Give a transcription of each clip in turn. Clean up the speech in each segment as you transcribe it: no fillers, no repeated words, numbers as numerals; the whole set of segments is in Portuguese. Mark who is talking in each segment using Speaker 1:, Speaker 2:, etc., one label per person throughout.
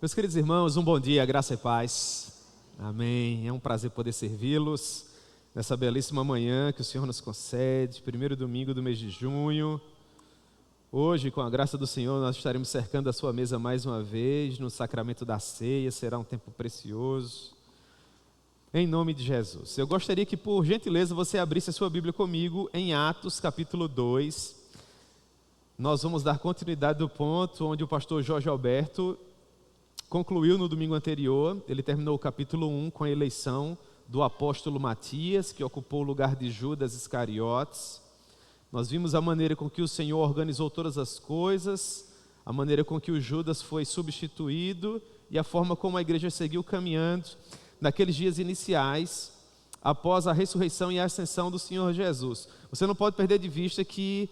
Speaker 1: Meus queridos irmãos, um bom dia, graça e paz. Amém. É um prazer poder servi-los nessa belíssima manhã que o Senhor nos concede, primeiro domingo do mês de junho. Hoje, com a graça do Senhor, nós estaremos cercando a sua mesa mais uma vez no sacramento da ceia. Será um tempo precioso. Em nome de Jesus. Eu gostaria que, por gentileza, você abrisse a sua Bíblia comigo em Atos, capítulo 2. Nós vamos dar continuidade do ponto onde o pastor Jorge Alberto concluiu no domingo anterior. Ele terminou o capítulo 1 com a eleição do apóstolo Matias, que ocupou o lugar de Judas Iscariotes. Nós vimos a maneira com que o Senhor organizou todas as coisas, a maneira com que o Judas foi substituído e a forma como a igreja seguiu caminhando naqueles dias iniciais, após a ressurreição e a ascensão do Senhor Jesus. Você não pode perder de vista que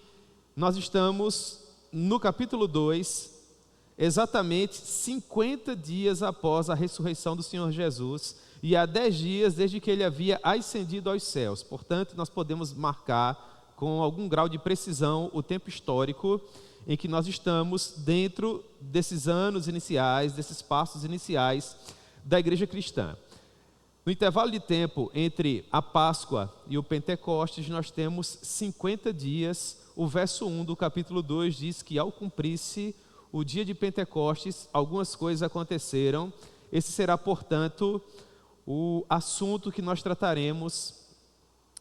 Speaker 1: nós estamos no capítulo 2, exatamente 50 dias após a ressurreição do Senhor Jesus e há 10 dias desde que ele havia ascendido aos céus. Portanto, nós podemos marcar com algum grau de precisão o tempo histórico em que nós estamos dentro desses anos iniciais, desses passos iniciais da igreja cristã. No intervalo de tempo entre a Páscoa e o Pentecostes, nós temos 50 dias. O verso 1 do capítulo 2 diz que ao cumprir-se o dia de Pentecostes, algumas coisas aconteceram. Esse será, portanto, o assunto que nós trataremos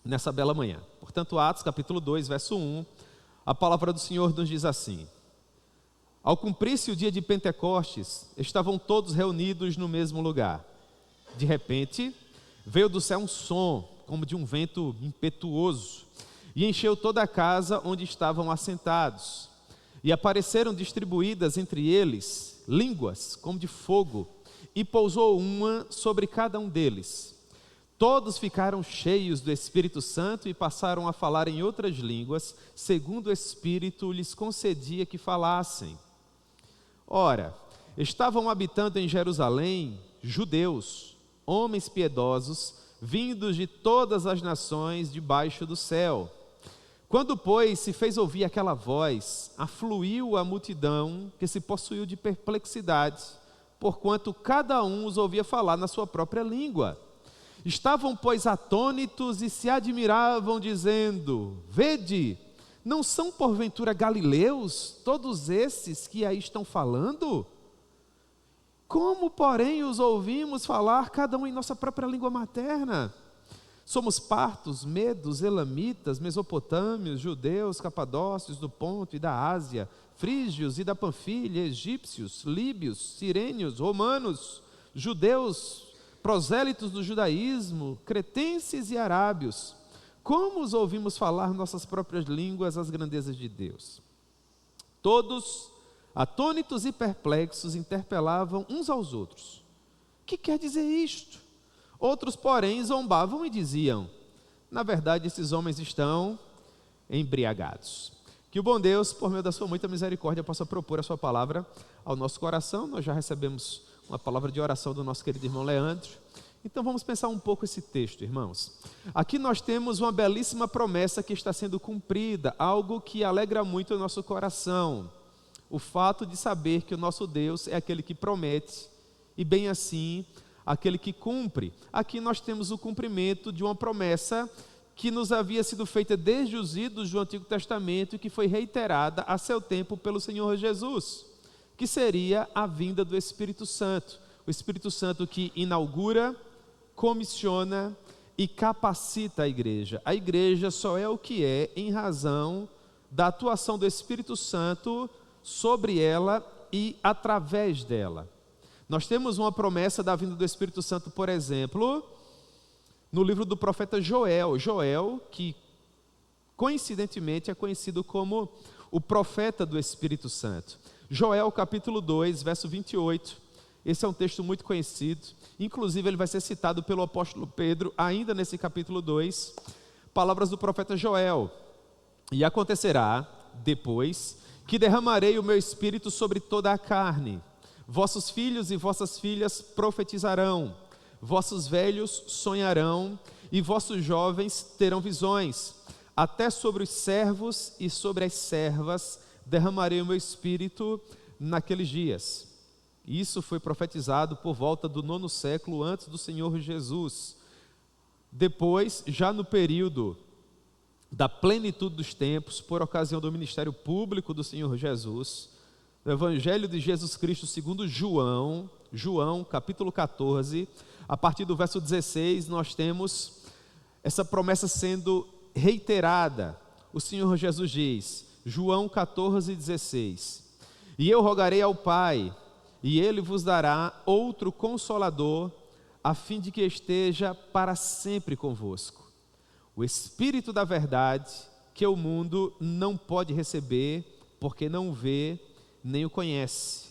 Speaker 1: nessa bela manhã. Portanto, Atos, capítulo 2, verso 1, a palavra do Senhor nos diz assim: Ao cumprir-se o dia de Pentecostes, estavam todos reunidos no mesmo lugar. De repente, veio do céu um som, como de um vento impetuoso, e encheu toda a casa onde estavam assentados. E apareceram distribuídas entre eles línguas como de fogo, e pousou uma sobre cada um deles. Todos ficaram cheios do Espírito Santo e passaram a falar em outras línguas, segundo o Espírito lhes concedia que falassem. Ora, estavam habitando em Jerusalém judeus, homens piedosos, vindos de todas as nações debaixo do céu. Quando, pois, se fez ouvir aquela voz, afluiu a multidão que se possuiu de perplexidade, porquanto cada um os ouvia falar na sua própria língua. Estavam, pois, atônitos e se admiravam, dizendo: Vede, não são porventura galileus todos esses que aí estão falando? Como, porém, os ouvimos falar cada um em nossa própria língua materna? Somos partos, medos, elamitas, mesopotâmios, judeus, capadócios do Ponto e da Ásia, frígios e da Panfilha, egípcios, líbios, sirênios, romanos, judeus, prosélitos do judaísmo, cretenses e arábios. Como os ouvimos falar nossas próprias línguas as grandezas de Deus? Todos, atônitos e perplexos, interpelavam uns aos outros: Que quer dizer isto? Outros, porém, zombavam e diziam: Na verdade, esses homens estão embriagados. Que o bom Deus, por meio da sua muita misericórdia, possa propor a sua palavra ao nosso coração. Nós já recebemos uma palavra de oração do nosso querido irmão Leandro. Então vamos pensar um pouco esse texto, irmãos. Aqui nós temos uma belíssima promessa que está sendo cumprida, algo que alegra muito o nosso coração. O fato de saber que o nosso Deus é aquele que promete e, bem assim, aquele que cumpre. Aqui nós temos o cumprimento de uma promessa que nos havia sido feita desde os idos do Antigo Testamento e que foi reiterada a seu tempo pelo Senhor Jesus, que seria a vinda do Espírito Santo. O Espírito Santo que inaugura, comissiona e capacita a igreja. A igreja só é o que é em razão da atuação do Espírito Santo sobre ela e através dela. Nós temos uma promessa da vinda do Espírito Santo, por exemplo, no livro do profeta Joel. Joel, que coincidentemente é conhecido como o profeta do Espírito Santo. Joel capítulo 2, verso 28. Esse é um texto muito conhecido. Inclusive ele vai ser citado pelo apóstolo Pedro, ainda nesse capítulo 2. Palavras do profeta Joel: E acontecerá, depois, que derramarei o meu espírito sobre toda a carne. Vossos filhos e vossas filhas profetizarão, vossos velhos sonharão, e vossos jovens terão visões. Até sobre os servos e sobre as servas derramarei o meu espírito naqueles dias. Isso foi profetizado por volta do 9º século antes do Senhor Jesus. Depois, já no período da plenitude dos tempos, por ocasião do ministério público do Senhor Jesus, no Evangelho de Jesus Cristo segundo João, capítulo 14, a partir do verso 16, nós temos essa promessa sendo reiterada. O Senhor Jesus diz, João 14, 16, e eu rogarei ao Pai, e Ele vos dará outro Consolador, a fim de que esteja para sempre convosco. O Espírito da verdade, que o mundo não pode receber, porque não o vê, nem o conhece.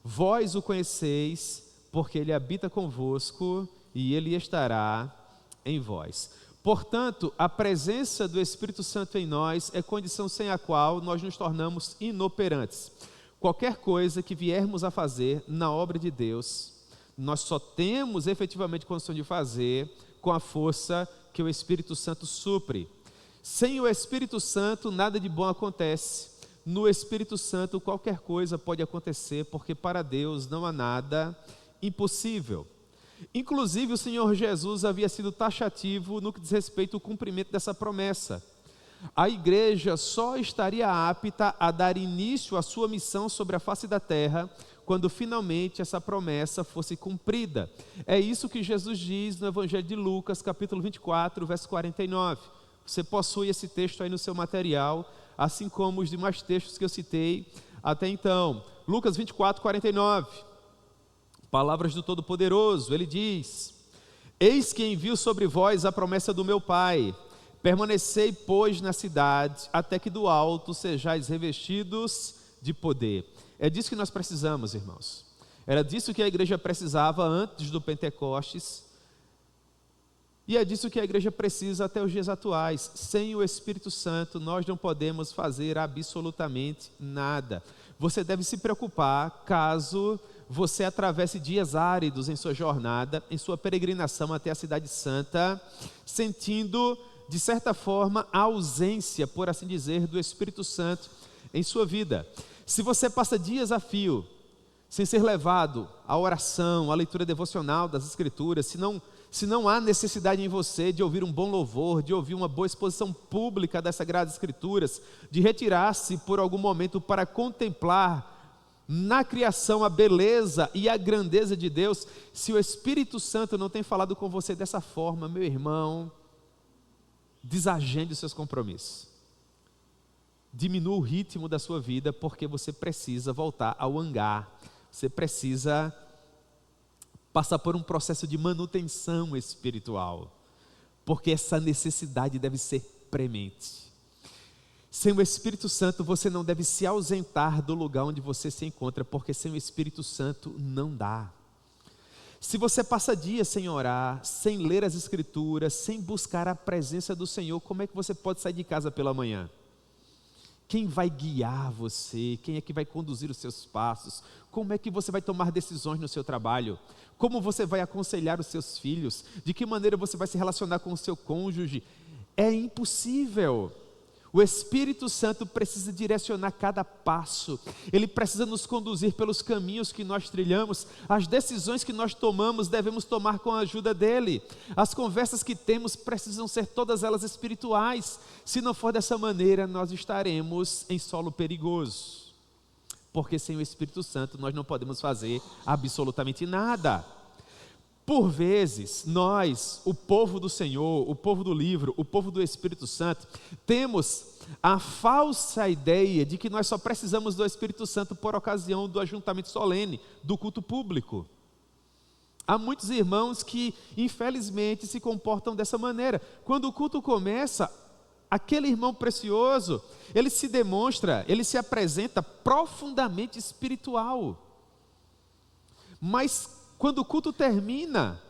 Speaker 1: Vós o conheceis, porque Ele habita convosco, e Ele estará em vós. Portanto, a presença do Espírito Santo em nós é condição sem a qual nós nos tornamos inoperantes. Qualquer coisa que viermos a fazer na obra de Deus, nós só temos efetivamente condição de fazer com a força que o Espírito Santo supre. Sem o Espírito Santo, nada de bom acontece. No Espírito Santo, qualquer coisa pode acontecer, porque para Deus não há nada impossível. Inclusive, o Senhor Jesus havia sido taxativo no que diz respeito ao cumprimento dessa promessa. A igreja só estaria apta a dar início à sua missão sobre a face da terra quando finalmente essa promessa fosse cumprida. É isso que Jesus diz no Evangelho de Lucas, capítulo 24, verso 49. Você possui esse texto aí no seu material, assim como os demais textos que eu citei até então. Lucas 24, 49. Palavras do Todo-Poderoso, ele diz: eis que envio sobre vós a promessa do meu Pai, permanecei, pois, na cidade, até que do alto sejais revestidos de poder. É disso que nós precisamos, irmãos. Era disso que a igreja precisava antes do Pentecostes, e é disso que a igreja precisa até os dias atuais. Sem o Espírito Santo, nós não podemos fazer absolutamente nada. Você deve se preocupar caso você atravesse dias áridos em sua jornada, em sua peregrinação até a cidade santa, sentindo, de certa forma, a ausência, por assim dizer, do Espírito Santo em sua vida. Se você passa dias a fio, sem ser levado à oração, à leitura devocional das Escrituras, se não há necessidade em você de ouvir um bom louvor, de ouvir uma boa exposição pública das Sagradas Escrituras, de retirar-se por algum momento para contemplar na criação a beleza e a grandeza de Deus, se o Espírito Santo não tem falado com você dessa forma, meu irmão, desagende os seus compromissos. Diminua o ritmo da sua vida, porque você precisa voltar ao hangar, você precisa passar por um processo de manutenção espiritual, porque essa necessidade deve ser premente. Sem o Espírito Santo, você não deve se ausentar do lugar onde você se encontra, porque sem o Espírito Santo não dá. Se você passa dias sem orar, sem ler as Escrituras, sem buscar a presença do Senhor, como é que você pode sair de casa pela manhã? Quem vai guiar você? Quem é que vai conduzir os seus passos? Como é que você vai tomar decisões no seu trabalho? Como você vai aconselhar os seus filhos? De que maneira você vai se relacionar com o seu cônjuge? É impossível. O Espírito Santo precisa direcionar cada passo, ele precisa nos conduzir pelos caminhos que nós trilhamos. As decisões que nós tomamos, devemos tomar com a ajuda dele. As conversas que temos precisam ser todas elas espirituais. Se não for dessa maneira, nós estaremos em solo perigoso, porque sem o Espírito Santo nós não podemos fazer absolutamente nada. Por vezes, nós, o povo do Senhor, o povo do livro, o povo do Espírito Santo, temos a falsa ideia de que nós só precisamos do Espírito Santo por ocasião do ajuntamento solene, do culto público. Há muitos irmãos que, infelizmente, se comportam dessa maneira. Quando o culto começa, aquele irmão precioso, ele se demonstra, ele se apresenta profundamente espiritual. Mas quando o culto termina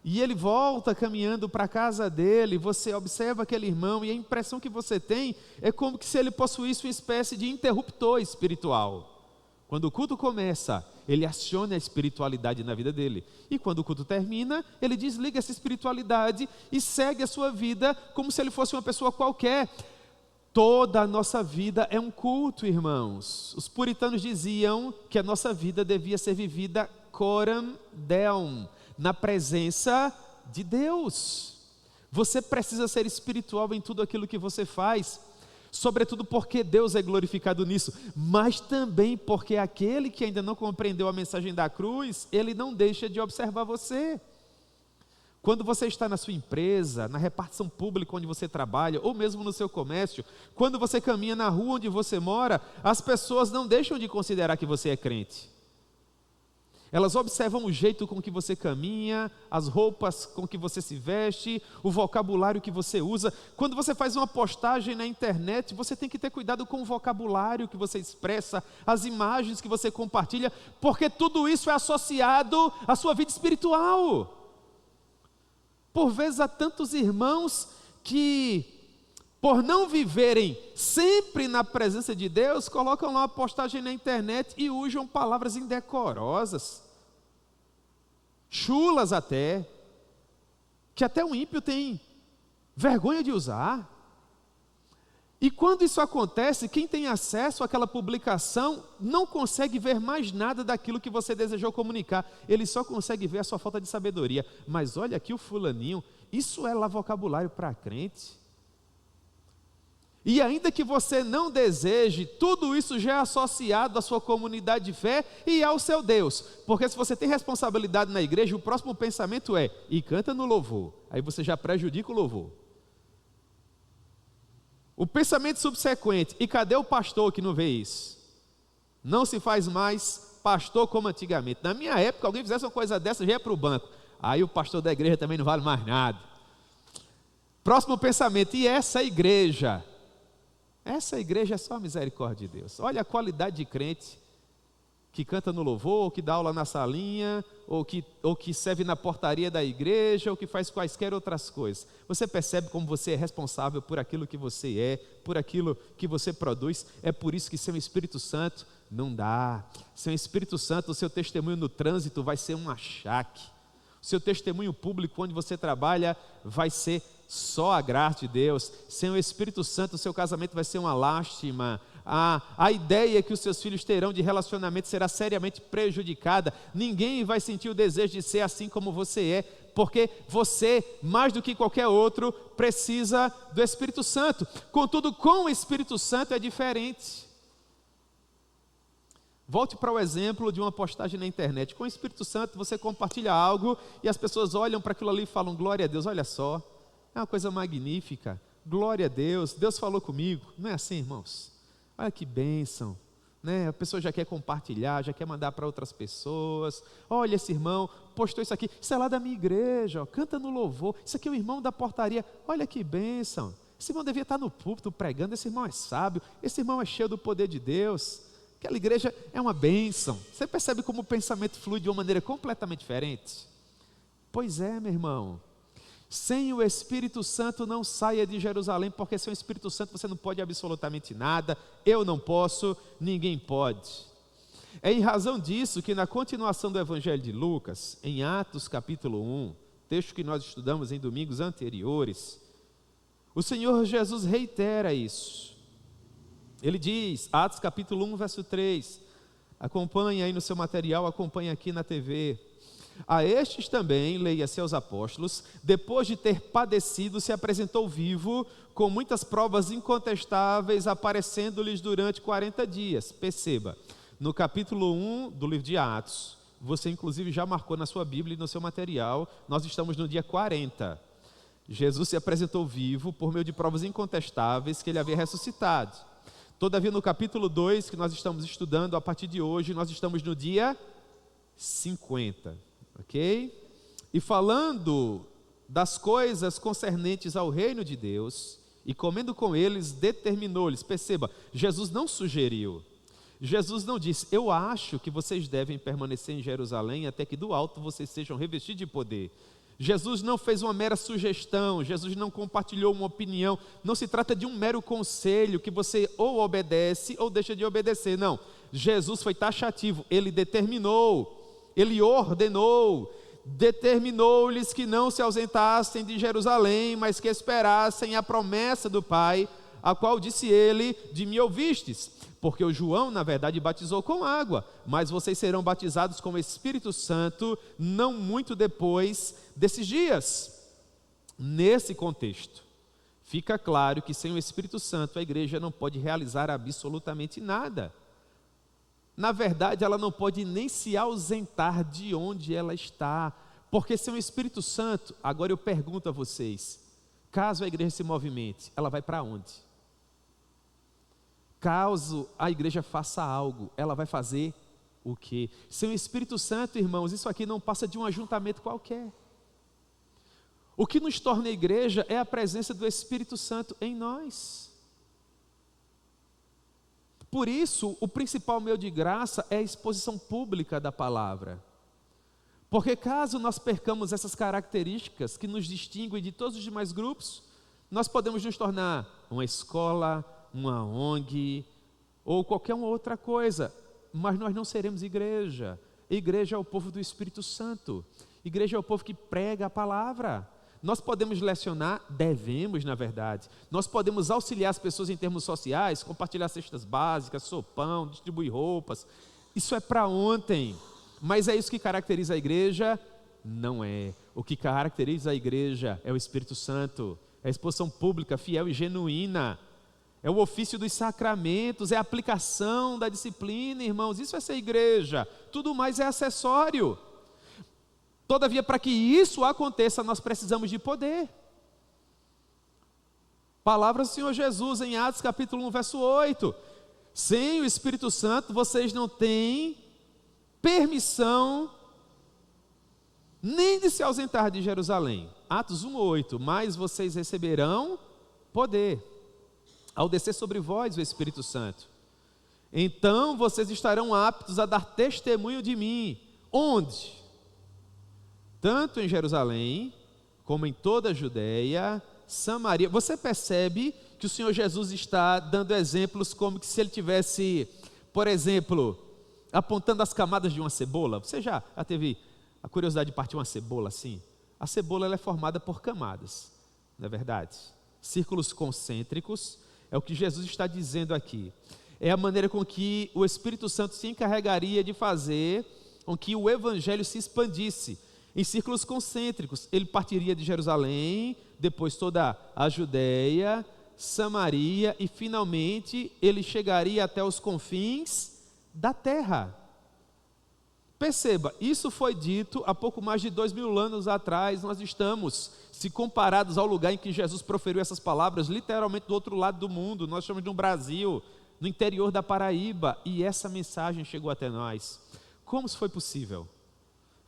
Speaker 1: e ele volta caminhando para a casa dele, você observa aquele irmão e a impressão que você tem é como se ele possuísse uma espécie de interruptor espiritual. Quando o culto começa, ele aciona a espiritualidade na vida dele. E quando o culto termina, ele desliga essa espiritualidade e segue a sua vida como se ele fosse uma pessoa qualquer. Toda a nossa vida é um culto, irmãos. Os puritanos diziam que a nossa vida devia ser vivida coram Deum, na presença de Deus. Você precisa ser espiritual em tudo aquilo que você faz, sobretudo porque Deus é glorificado nisso, mas também porque aquele que ainda não compreendeu a mensagem da cruz, ele não deixa de observar você. Quando você está na sua empresa, na repartição pública onde você trabalha, ou mesmo no seu comércio, quando você caminha na rua onde você mora, as pessoas não deixam de considerar que você é crente. Elas observam o jeito com que você caminha, as roupas com que você se veste, o vocabulário que você usa. Quando você faz uma postagem na internet, você tem que ter cuidado com o vocabulário que você expressa, as imagens que você compartilha, porque tudo isso é associado à sua vida espiritual. Por vezes há tantos irmãos que, por não viverem sempre na presença de Deus, colocam lá uma postagem na internet e usam palavras indecorosas, chulas até, que até um ímpio tem vergonha de usar. E quando isso acontece, quem tem acesso àquela publicação não consegue ver mais nada daquilo que você desejou comunicar. Ele só consegue ver a sua falta de sabedoria. Mas olha aqui o fulaninho, isso é lá vocabulário para crente. E ainda que você não deseje, tudo isso já é associado à sua comunidade de fé e ao seu Deus. Porque se você tem responsabilidade na igreja, o próximo pensamento é, e canta no louvor. Aí você já prejudica o louvor. O pensamento subsequente, e cadê o pastor que não vê isso? Não se faz mais pastor como antigamente. Na minha época, alguém fizesse uma coisa dessa, já ia para o banco. Aí o pastor da igreja também não vale mais nada. Próximo pensamento, e essa igreja? Essa igreja é só a misericórdia de Deus. Olha a qualidade de crente que canta no louvor, ou que dá aula na salinha, ou que serve na portaria da igreja, ou que faz quaisquer outras coisas. Você percebe como você é responsável por aquilo que você é, por aquilo que você produz. É por isso que sem o Espírito Santo não dá. Sem o Espírito Santo, o seu testemunho no trânsito vai ser um achaque. O seu testemunho público onde você trabalha vai ser só a graça de Deus. Sem o Espírito Santo, o seu casamento vai ser uma lástima. A ideia que os seus filhos terão de relacionamento será seriamente prejudicada. Ninguém vai sentir o desejo de ser assim como você é, porque você, mais do que qualquer outro, precisa do Espírito Santo. Contudo, com o Espírito Santo é diferente. Volte para o exemplo de uma postagem na internet. Com o Espírito Santo você compartilha algo e as pessoas olham para aquilo ali e falam, glória a Deus, olha só, é uma coisa magnífica, glória a Deus, Deus falou comigo. Não é assim, irmãos? Olha que bênção, né? A pessoa já quer compartilhar, já quer mandar para outras pessoas. Olha, esse irmão postou isso aqui, isso é lá da minha igreja, ó, canta no louvor, isso aqui é o irmão da portaria, olha que bênção. Esse irmão devia estar no púlpito pregando, esse irmão é sábio, esse irmão é cheio do poder de Deus. Aquela igreja é uma bênção. Você percebe como o pensamento flui de uma maneira completamente diferente? Pois é, meu irmão. Sem o Espírito Santo não saia de Jerusalém, porque sem o Espírito Santo você não pode absolutamente nada, eu não posso, ninguém pode. É em razão disso que na continuação do Evangelho de Lucas, em Atos capítulo 1, texto que nós estudamos em domingos anteriores, o Senhor Jesus reitera isso. Ele diz, Atos capítulo 1, verso 3, acompanhe aí no seu material, acompanhe aqui na TV. A estes também, leia-se aos apóstolos, depois de ter padecido, se apresentou vivo, com muitas provas incontestáveis, aparecendo-lhes durante 40 dias. Perceba, no capítulo 1 do livro de Atos, você inclusive já marcou na sua Bíblia e no seu material, nós estamos no dia 40. Jesus se apresentou vivo por meio de provas incontestáveis que ele havia ressuscitado. Todavia, no capítulo 2, que nós estamos estudando a partir de hoje, nós estamos no dia 50. Ok? E falando das coisas concernentes ao reino de Deus, e comendo com eles, determinou-lhes. Perceba, Jesus não sugeriu, Jesus não disse, eu acho que vocês devem permanecer em Jerusalém até que do alto vocês sejam revestidos de poder. Jesus não fez uma mera sugestão, Jesus não compartilhou uma opinião, não se trata de um mero conselho que você ou obedece ou deixa de obedecer, não. Jesus foi taxativo, ele determinou, ele ordenou, determinou-lhes que não se ausentassem de Jerusalém, mas que esperassem a promessa do Pai, a qual disse ele, de mim ouvistes, porque o João, na verdade, batizou com água, mas vocês serão batizados com o Espírito Santo, não muito depois desses dias. Nesse contexto, fica claro que sem o Espírito Santo, a igreja não pode realizar absolutamente nada. Na verdade, ela não pode nem se ausentar de onde ela está, porque sem o Espírito Santo, agora eu pergunto a vocês, caso a igreja se movimente, ela vai para onde? Caso a igreja faça algo, ela vai fazer o quê? Sem o Espírito Santo, irmãos, isso aqui não passa de um ajuntamento qualquer. O que nos torna igreja é a presença do Espírito Santo em nós. Por isso, o principal meio de graça é a exposição pública da palavra. Porque caso nós percamos essas características que nos distinguem de todos os demais grupos, nós podemos nos tornar uma escola, uma ONG ou qualquer outra coisa, mas nós não seremos igreja. Igreja é o povo do Espírito Santo. Igreja é o povo que prega a palavra. Nós podemos lecionar, devemos na verdade, nós podemos auxiliar as pessoas em termos sociais, compartilhar cestas básicas, sopão, distribuir roupas, isso é para ontem, mas é isso que caracteriza a igreja? Não é. O que caracteriza a igreja é o Espírito Santo, é a exposição pública, fiel e genuína, é o ofício dos sacramentos, é a aplicação da disciplina, irmãos, isso é ser igreja, tudo mais é acessório. Todavia, para que isso aconteça, nós precisamos de poder. Palavras do Senhor Jesus em Atos capítulo 1, verso 8. Sem o Espírito Santo, vocês não têm permissão nem de se ausentar de Jerusalém. Atos 1, 8. Mas vocês receberão poder ao descer sobre vós o Espírito Santo. Então vocês estarão aptos a dar testemunho de mim. Onde? Tanto em Jerusalém, como em toda a Judéia, Samaria. Você percebe que o Senhor Jesus está dando exemplos como que se ele tivesse, por exemplo, apontando as camadas de uma cebola. Você já teve a curiosidade de partir uma cebola assim? A cebola ela é formada por camadas, não é verdade? Círculos concêntricos, é o que Jesus está dizendo aqui. É a maneira com que o Espírito Santo se encarregaria de fazer com que o Evangelho se expandisse. Em círculos concêntricos, ele partiria de Jerusalém, depois toda a Judéia, Samaria e finalmente ele chegaria até os confins da terra. Perceba, isso foi dito há pouco mais de 2000 anos atrás. Nós estamos, se comparados ao lugar em que Jesus proferiu essas palavras, literalmente do outro lado do mundo. Nós estamos no Brasil, no interior da Paraíba, e essa mensagem chegou até nós. Como isso foi possível?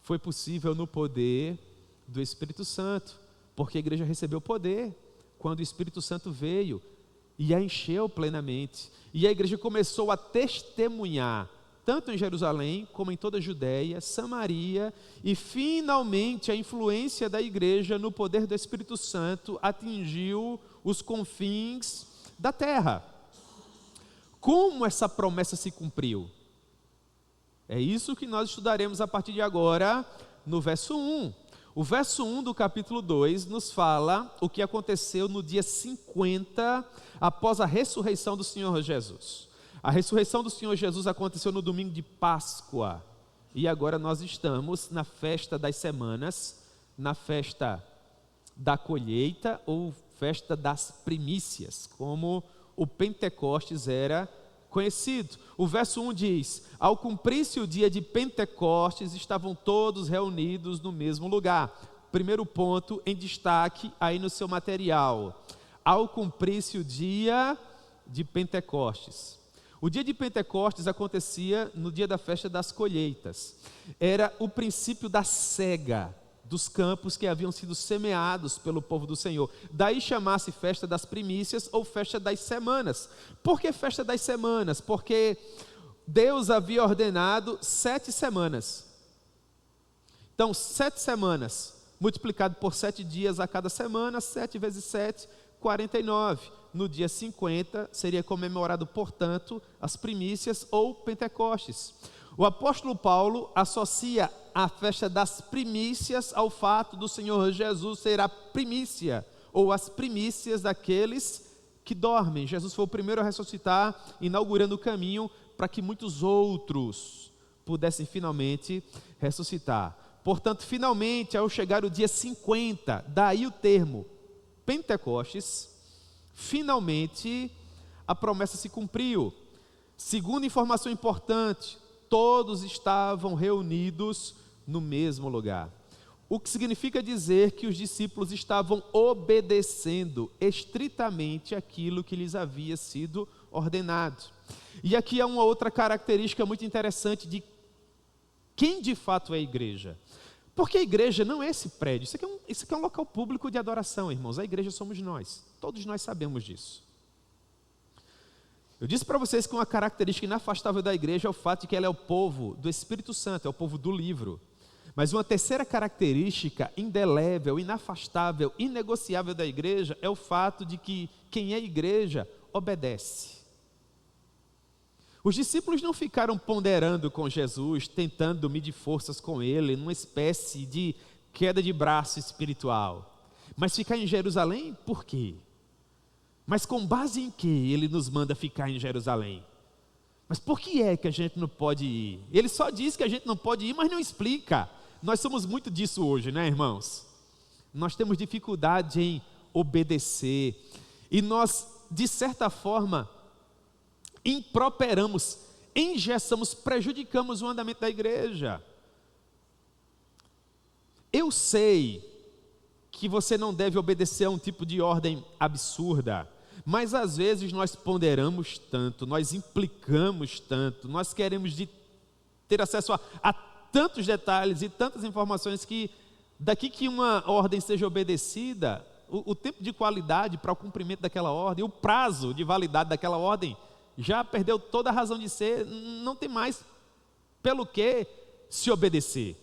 Speaker 1: Foi possível no poder do Espírito Santo, porque a igreja recebeu poder quando o Espírito Santo veio e a encheu plenamente. E a igreja começou a testemunhar, tanto em Jerusalém, como em toda a Judéia, Samaria, e finalmente a influência da igreja no poder do Espírito Santo atingiu os confins da terra. Como essa promessa se cumpriu? É isso que nós estudaremos a partir de agora no verso 1. O verso 1 do capítulo 2 nos fala o que aconteceu no dia 50 após a ressurreição do Senhor Jesus. A ressurreição do Senhor Jesus aconteceu no domingo de Páscoa. E agora nós estamos na festa das semanas, na festa da colheita ou festa das primícias, como o Pentecostes era conhecido. O verso 1 diz: ao cumprir-se o dia de Pentecostes, estavam todos reunidos no mesmo lugar. Primeiro ponto em destaque aí no seu material: ao cumprir-se o dia de Pentecostes. O dia de Pentecostes acontecia no dia da festa das colheitas. Era o princípio da cega dos campos que haviam sido semeados pelo povo do Senhor. Daí chamasse festa das primícias ou festa das semanas. Por que festa das semanas? Porque Deus havia ordenado 7 semanas. Então, 7 semanas, multiplicado por 7 dias a cada semana, 7 vezes 7, 49. No dia 50, seria comemorado, portanto, as primícias ou Pentecostes. O apóstolo Paulo associa a festa das primícias ao fato do Senhor Jesus ser a primícia, ou as primícias daqueles que dormem. Jesus foi o primeiro a ressuscitar, inaugurando o caminho para que muitos outros pudessem finalmente ressuscitar. Portanto, finalmente, ao chegar o dia 50, daí o termo Pentecostes, finalmente a promessa se cumpriu. Segunda informação importante, todos estavam reunidos no mesmo lugar. O que significa dizer que os discípulos estavam obedecendo estritamente aquilo que lhes havia sido ordenado. E aqui há uma outra característica muito interessante de quem de fato é a igreja. Porque a igreja não é esse prédio, isso aqui é um local público de adoração, irmãos. A igreja somos nós, todos nós sabemos disso. Eu disse para vocês que uma característica inafastável da igreja é o fato de que ela é o povo do Espírito Santo, é o povo do livro. Mas uma terceira característica indelével, inafastável, inegociável da igreja é o fato de que quem é igreja obedece. Os discípulos não ficaram ponderando com Jesus, tentando medir forças com ele, numa espécie de queda de braço espiritual. Mas ficar em Jerusalém, por quê? Mas com base em que ele nos manda ficar em Jerusalém? Mas por que é que a gente não pode ir? Ele só diz que a gente não pode ir, mas não explica. Nós somos muito disso hoje, né, irmãos? Nós temos dificuldade em obedecer. E nós, de certa forma, improperamos, engessamos, prejudicamos o andamento da igreja. Eu sei que você não deve obedecer a um tipo de ordem absurda, mas às vezes nós ponderamos tanto, nós implicamos tanto, nós queremos ter acesso a tantos detalhes e tantas informações que daqui que uma ordem seja obedecida, o tempo de qualidade para o cumprimento daquela ordem, o prazo de validade daquela ordem, já perdeu toda a razão de ser, não tem mais pelo que se obedecer.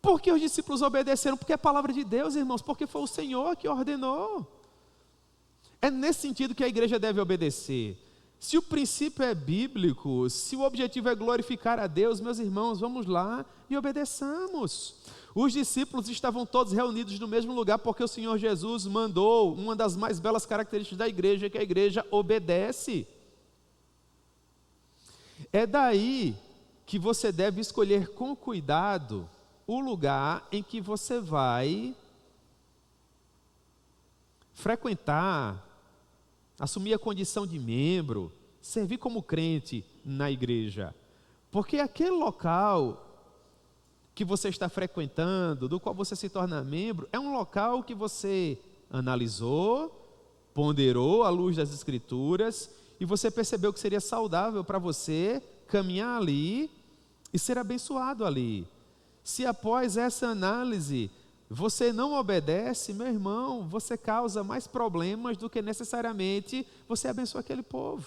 Speaker 1: Por que os discípulos obedeceram? Porque é a palavra de Deus, irmãos, porque foi o Senhor que ordenou. É nesse sentido que a igreja deve obedecer. Se o princípio é bíblico, se o objetivo é glorificar a Deus, meus irmãos, vamos lá e obedeçamos. Os discípulos estavam todos reunidos no mesmo lugar porque o Senhor Jesus mandou uma das mais belas características da igreja, que a igreja obedece. É daí que você deve escolher com cuidado o lugar em que você vai frequentar, assumir a condição de membro, servir como crente na igreja. Porque aquele local que você está frequentando, do qual você se torna membro, é um local que você analisou, ponderou à luz das Escrituras, e você percebeu que seria saudável para você caminhar ali e ser abençoado ali. Se após essa análise você não obedece, meu irmão, você causa mais problemas do que necessariamente você abençoa aquele povo.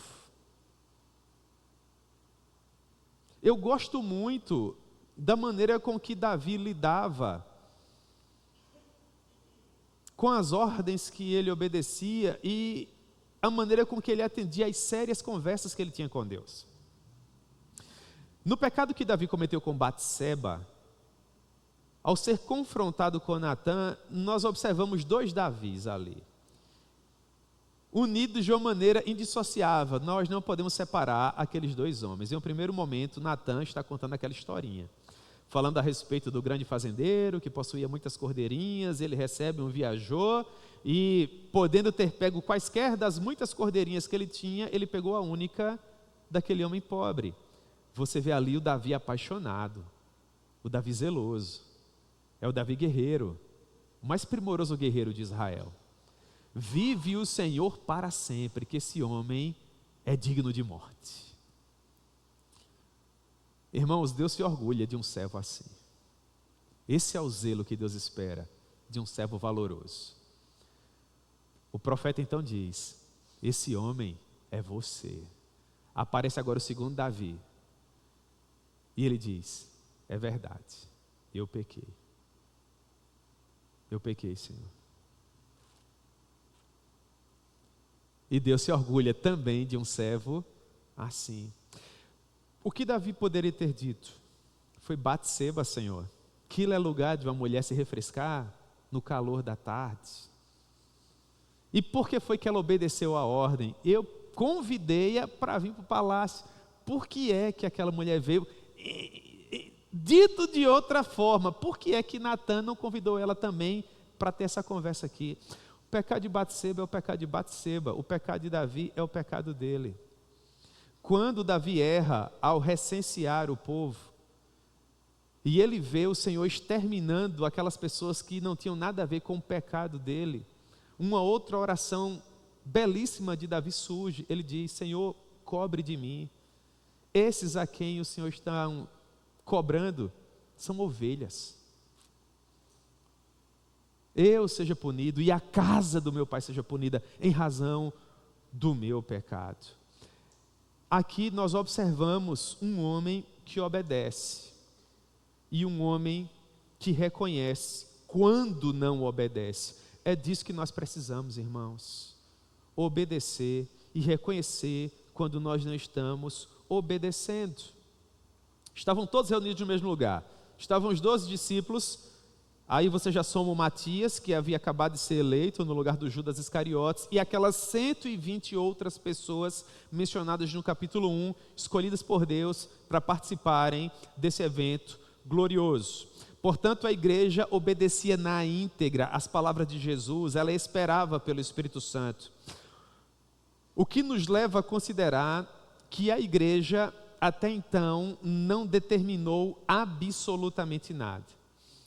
Speaker 1: Eu gosto muito da maneira com que Davi lidava com as ordens que ele obedecia e a maneira com que ele atendia às sérias conversas que ele tinha com Deus. No pecado que Davi cometeu com Batseba, ao ser confrontado com Natã, nós observamos dois Davis ali, unidos de uma maneira indissociável. Nós não podemos separar aqueles dois homens. Em um primeiro momento, Natã está contando aquela historinha, falando a respeito do grande fazendeiro, que possuía muitas cordeirinhas. Ele recebe um viajor e, podendo ter pego quaisquer das muitas cordeirinhas que ele tinha, ele pegou a única daquele homem pobre. Você vê ali o Davi apaixonado, o Davi zeloso. É o Davi guerreiro, o mais primoroso guerreiro de Israel. Vive o Senhor para sempre, que esse homem é digno de morte. Irmãos, Deus se orgulha de um servo assim. Esse é o zelo que Deus espera de um servo valoroso. O profeta então diz: esse homem é você. Aparece agora o segundo Davi. E ele diz: é verdade, eu pequei. Eu pequei, Senhor. E Deus se orgulha também de um servo assim. O que Davi poderia ter dito? Foi: Batseba, Senhor. Aquilo é lugar de uma mulher se refrescar no calor da tarde. E por que foi que ela obedeceu a ordem? Eu convidei-a para vir para o palácio. Por que é que aquela mulher veio? Dito de outra forma, por que é que Natã não convidou ela também para ter essa conversa aqui? O pecado de Batseba é o pecado de Batseba, o pecado de Davi é o pecado dele. Quando Davi erra ao recensear o povo, e ele vê o Senhor exterminando aquelas pessoas que não tinham nada a ver com o pecado dele, uma outra oração belíssima de Davi surge. Ele diz: Senhor, cobre de mim. Esses a quem o Senhor está cobrando são ovelhas. Eu seja punido e a casa do meu pai seja punida em razão do meu pecado. Aqui nós observamos um homem que obedece e um homem que reconhece quando não obedece. É disso que nós precisamos, irmãos. Obedecer e reconhecer quando nós não estamos obedecendo. Estavam todos reunidos no mesmo lugar. Estavam os 12 discípulos. Aí você já soma o Matias, que havia acabado de ser eleito no lugar do Judas Iscariotes, e aquelas 120 outras pessoas mencionadas no capítulo 1, escolhidas por Deus para participarem desse evento glorioso. Portanto, a igreja obedecia na íntegra às palavras de Jesus, ela esperava pelo Espírito Santo. O que nos leva a considerar que a igreja, até então, não determinou absolutamente nada.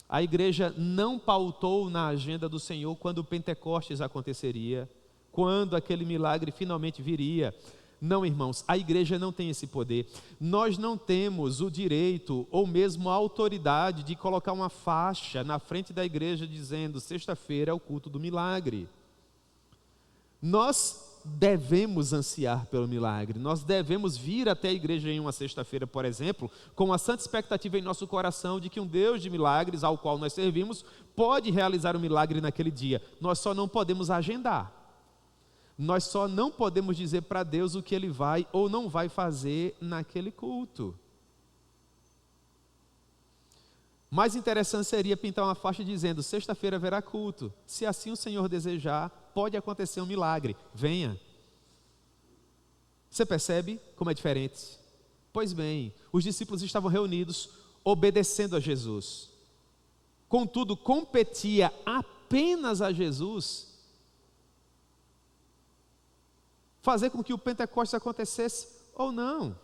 Speaker 1: A igreja não pautou na agenda do Senhor quando o Pentecostes aconteceria, quando aquele milagre finalmente viria. Não, irmãos, a igreja não tem esse poder. Nós não temos o direito ou mesmo a autoridade de colocar uma faixa na frente da igreja dizendo: sexta-feira é o culto do milagre. Nós devemos ansiar pelo milagre, nós devemos vir até a igreja em uma sexta-feira, por exemplo, com a santa expectativa em nosso coração de que um Deus de milagres, ao qual nós servimos, pode realizar um milagre naquele dia. Nós só não podemos agendar, nós só não podemos dizer para Deus o que Ele vai ou não vai fazer naquele culto. Mais interessante seria pintar uma faixa dizendo: sexta-feira haverá culto, se assim o Senhor desejar, pode acontecer um milagre, venha. Você percebe como é diferente? Pois bem, os discípulos estavam reunidos, obedecendo a Jesus. Contudo, competia apenas a Jesus fazer com que o Pentecostes acontecesse ou não.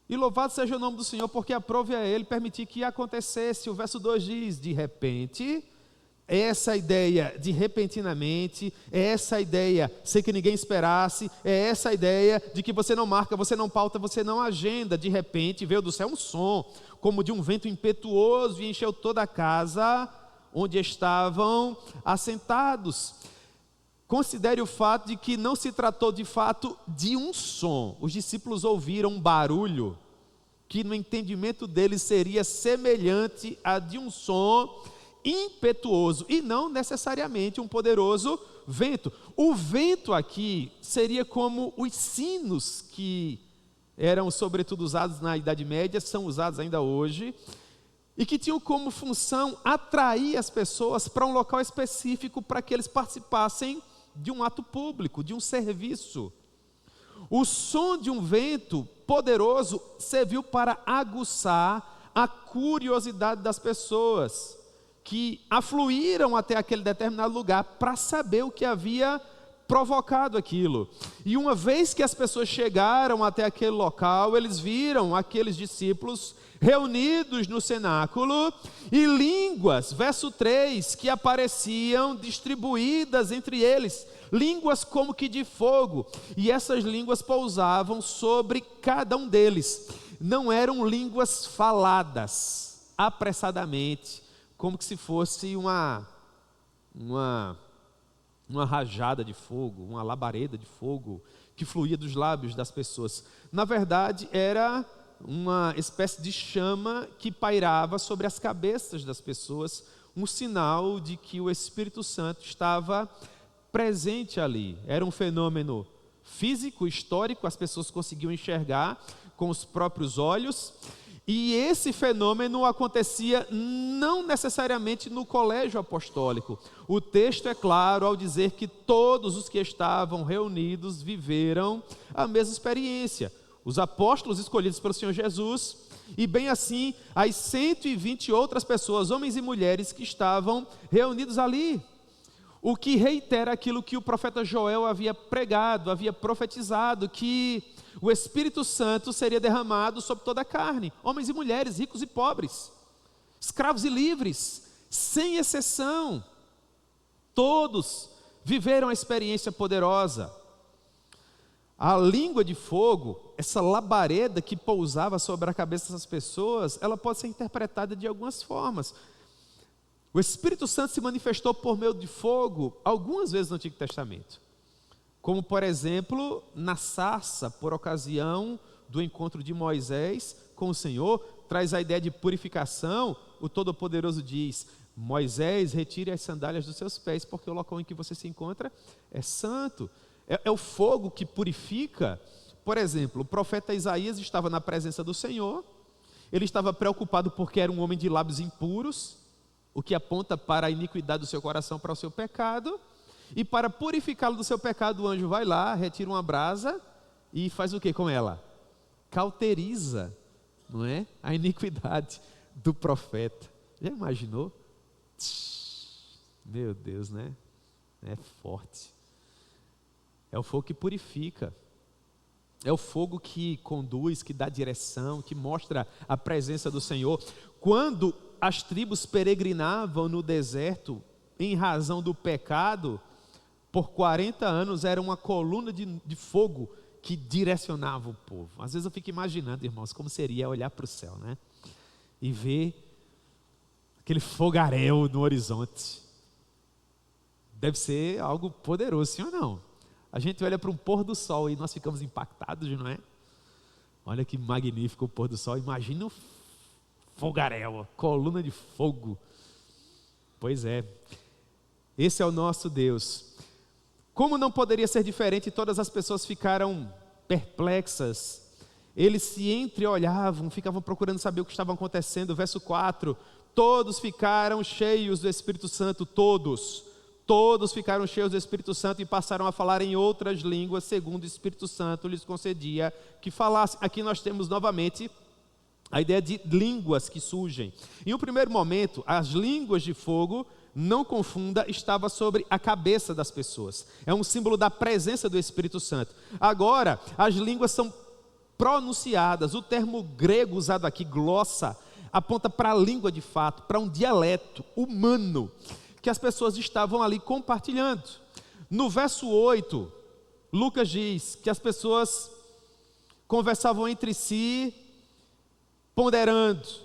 Speaker 1: E louvado seja o nome do Senhor, porque aprove a Ele permitir que acontecesse. O verso 2 diz: de repente. É essa ideia de repentinamente, é essa ideia sem que ninguém esperasse, é essa ideia de que você não marca, você não pauta, você não agenda. De repente veio do céu um som, como de um vento impetuoso, e encheu toda a casa onde estavam assentados. Considere o fato de que não se tratou de fato de um som. Os discípulos ouviram um barulho que no entendimento deles seria semelhante a de um som impetuoso, e não necessariamente um poderoso vento. O vento aqui seria como os sinos que eram sobretudo usados na Idade Média, são usados ainda hoje, e que tinham como função atrair as pessoas para um local específico para que eles participassem de um ato público, de um serviço. O som de um vento poderoso serviu para aguçar a curiosidade das pessoas que afluíram até aquele determinado lugar para saber o que havia provocado aquilo. E uma vez que as pessoas chegaram até aquele local, eles viram aqueles discípulos reunidos no cenáculo e línguas, verso 3, que apareciam distribuídas entre eles, línguas como que de fogo, e essas línguas pousavam sobre cada um deles. Não eram línguas faladas apressadamente, como que se fosse uma rajada de fogo, uma labareda de fogo que fluía dos lábios das pessoas. Na verdade, era uma espécie de chama que pairava sobre as cabeças das pessoas, um sinal de que o Espírito Santo estava presente ali. Era um fenômeno físico, histórico, as pessoas conseguiam enxergar com os próprios olhos. E esse fenômeno acontecia não necessariamente no colégio apostólico. O texto é claro ao dizer que todos os que estavam reunidos viveram a mesma experiência. Os apóstolos escolhidos pelo Senhor Jesus, e bem assim as 120 outras pessoas, homens e mulheres, que estavam reunidos ali. O que reitera aquilo que o profeta Joel havia pregado, havia profetizado, que o Espírito Santo seria derramado sobre toda a carne, homens e mulheres, ricos e pobres, escravos e livres, sem exceção. Todos viveram a experiência poderosa. A língua de fogo, essa labareda que pousava sobre a cabeça dessas pessoas, ela pode ser interpretada de algumas formas. O Espírito Santo se manifestou por meio de fogo algumas vezes no Antigo Testamento, como por exemplo na sarça, por ocasião do encontro de Moisés com o Senhor, traz a ideia de purificação. O Todo-Poderoso diz: Moisés, retire as sandálias dos seus pés, porque o local em que você se encontra é santo. É o fogo que purifica. Por exemplo, o profeta Isaías estava na presença do Senhor, ele estava preocupado porque era um homem de lábios impuros, o que aponta para a iniquidade do seu coração, para o seu pecado, e para purificá-lo do seu pecado, o anjo vai lá, retira uma brasa e faz o que com ela? Cauteriza, não é? A iniquidade do profeta. Já imaginou? Meu Deus, né? É forte. É o fogo que purifica. É o fogo que conduz, que dá direção, que mostra a presença do Senhor. Quando as tribos peregrinavam no deserto, em razão do pecado, por 40 anos era uma coluna de fogo que direcionava o povo. Às vezes eu fico imaginando, irmãos, como seria olhar para o céu, né? E ver aquele fogaréu no horizonte. Deve ser algo poderoso, sim ou não? A gente olha para um pôr do sol e nós ficamos impactados, não é? Olha que magnífico o pôr do sol. Imagina o fogaréu, coluna de fogo. Pois é, esse é o nosso Deus. Como não poderia ser diferente, todas as pessoas ficaram perplexas. Eles se entreolhavam, ficavam procurando saber o que estava acontecendo. Verso 4, todos ficaram cheios do Espírito Santo, todos ficaram cheios do Espírito Santo e passaram a falar em outras línguas, segundo o Espírito Santo lhes concedia que falassem. Aqui nós temos novamente a ideia de línguas que surgem. Em um primeiro momento, as línguas de fogo, não confunda, estava sobre a cabeça das pessoas. É um símbolo da presença do Espírito Santo. Agora, as línguas são pronunciadas. O termo grego usado aqui, glossa, aponta para a língua de fato, para um dialeto humano, que as pessoas estavam ali compartilhando. No verso 8, Lucas diz que as pessoas conversavam entre si, ponderando.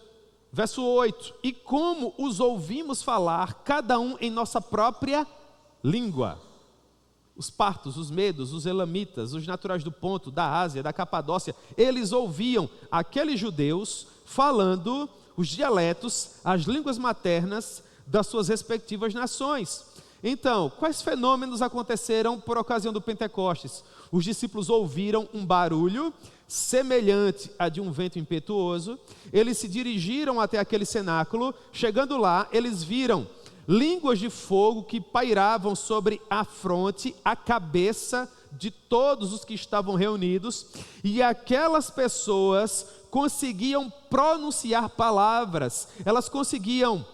Speaker 1: Verso 8, e como os ouvimos falar, cada um em nossa própria língua. Os partos, os medos, os elamitas, os naturais do Ponto, da Ásia, da Capadócia, eles ouviam aqueles judeus falando os dialetos, as línguas maternas das suas respectivas nações. Então, quais fenômenos aconteceram por ocasião do Pentecostes? Os discípulos ouviram um barulho semelhante a de um vento impetuoso. Eles se dirigiram até aquele cenáculo. Chegando lá, eles viram línguas de fogo que pairavam sobre a fronte, a cabeça de todos os que estavam reunidos, e aquelas pessoas conseguiam pronunciar palavras, elas conseguiam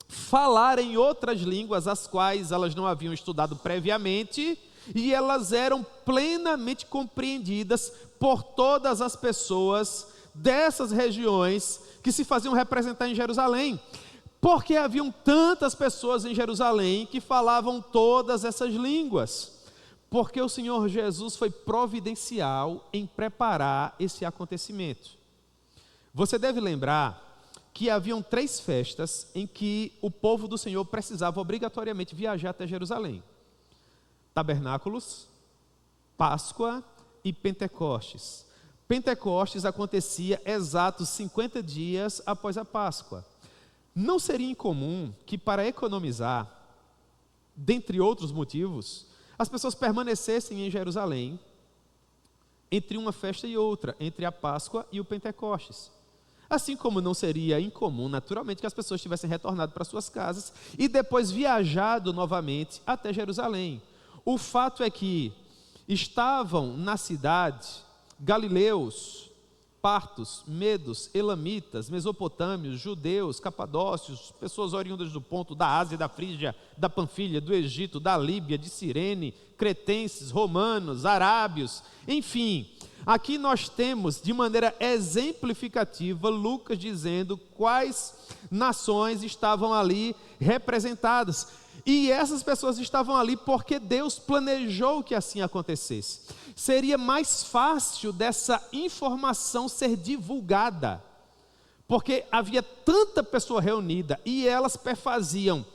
Speaker 1: falar em outras línguas, as quais elas não haviam estudado previamente, e elas eram plenamente compreendidas por todas as pessoas dessas regiões que se faziam representar em Jerusalém. Porque haviam tantas pessoas em Jerusalém que falavam todas essas línguas? Porque o Senhor Jesus foi providencial em preparar esse acontecimento. Você deve lembrar que haviam 3 festas em que o povo do Senhor precisava obrigatoriamente viajar até Jerusalém: Tabernáculos, Páscoa e Pentecostes. Pentecostes acontecia exatos 50 dias após a Páscoa. Não seria incomum que, para economizar, dentre outros motivos, as pessoas permanecessem em Jerusalém entre uma festa e outra, entre a Páscoa e o Pentecostes. Assim como não seria incomum, naturalmente, que as pessoas tivessem retornado para suas casas e depois viajado novamente até Jerusalém. O fato é que estavam na cidade galileus, partos, medos, elamitas, mesopotâmios, judeus, capadócios, pessoas oriundas do Ponto, da Ásia, da Frígia, da Panfilha, do Egito, da Líbia, de Cirene, cretenses, romanos, arábios, enfim. Aqui nós temos, de maneira exemplificativa, Lucas dizendo quais nações estavam ali representadas. E essas pessoas estavam ali porque Deus planejou que assim acontecesse. Seria mais fácil dessa informação ser divulgada, porque havia tanta pessoa reunida e elas perfaziam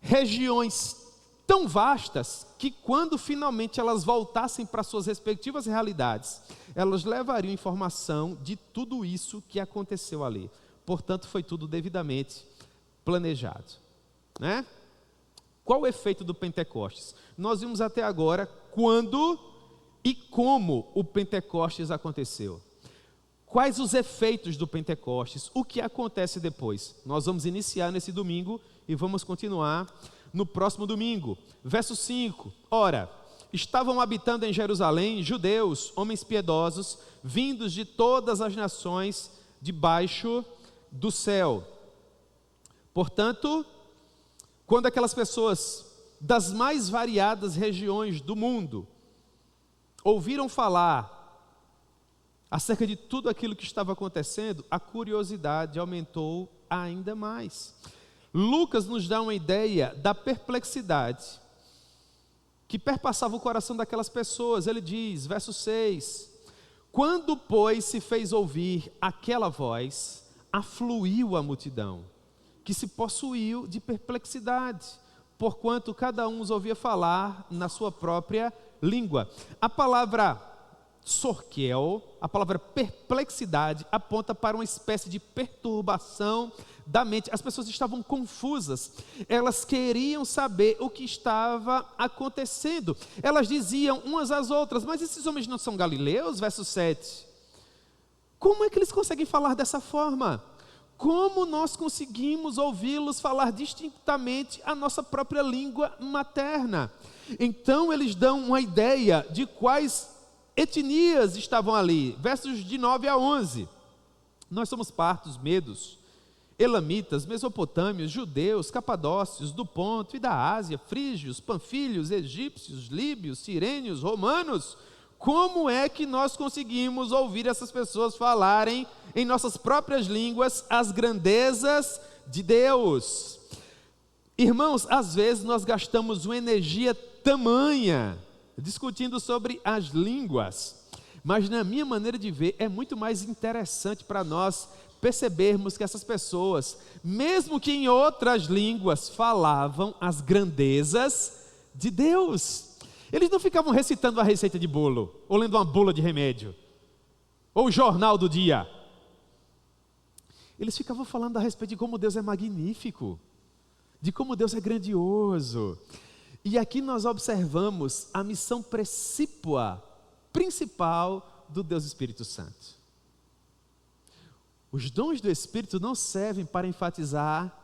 Speaker 1: regiões tão vastas que quando finalmente elas voltassem para suas respectivas realidades, elas levariam informação de tudo isso que aconteceu ali. Portanto, foi tudo devidamente planejado, né? Qual o efeito do Pentecostes? Nós vimos até agora quando e como o Pentecostes aconteceu. Quais os efeitos do Pentecostes? O que acontece depois? Nós vamos iniciar nesse domingo e vamos continuar no próximo domingo. Verso 5. Ora, estavam habitando em Jerusalém judeus, homens piedosos, vindos de todas as nações debaixo do céu. Portanto, quando aquelas pessoas das mais variadas regiões do mundo ouviram falar acerca de tudo aquilo que estava acontecendo, a curiosidade aumentou ainda mais. Lucas nos dá uma ideia da perplexidade que perpassava o coração daquelas pessoas. Ele diz, verso 6: quando, pois, se fez ouvir aquela voz, afluiu a multidão, que se possuiu de perplexidade, porquanto cada um os ouvia falar na sua própria língua. A palavra sorquel, a palavra perplexidade, aponta para uma espécie de perturbação da mente. As pessoas estavam confusas, elas queriam saber o que estava acontecendo. Elas diziam umas às outras, mas esses homens não são galileus? Verso 7. Como é que eles conseguem falar dessa forma? Como nós conseguimos ouvi-los falar distintamente a nossa própria língua materna? Então eles dão uma ideia de quais etnias estavam ali. Versos de 9 a 11. Nós somos partos, medos, elamitas, mesopotâmios, judeus, capadócios, do Ponto e da Ásia, frígios, panfilhos, egípcios, líbios, cirênios, romanos. Como é que nós conseguimos ouvir essas pessoas falarem em nossas próprias línguas as grandezas de Deus? Irmãos, às vezes nós gastamos uma energia tamanha discutindo sobre as línguas, mas na minha maneira de ver é muito mais interessante para nós percebermos que essas pessoas, mesmo que em outras línguas, falavam as grandezas de Deus. Eles não ficavam recitando a receita de bolo, ou lendo uma bula de remédio, ou o jornal do dia. Eles ficavam falando a respeito de como Deus é magnífico, de como Deus é grandioso. E aqui nós observamos a missão precípua, principal do Deus Espírito Santo. Os dons do Espírito não servem para enfatizar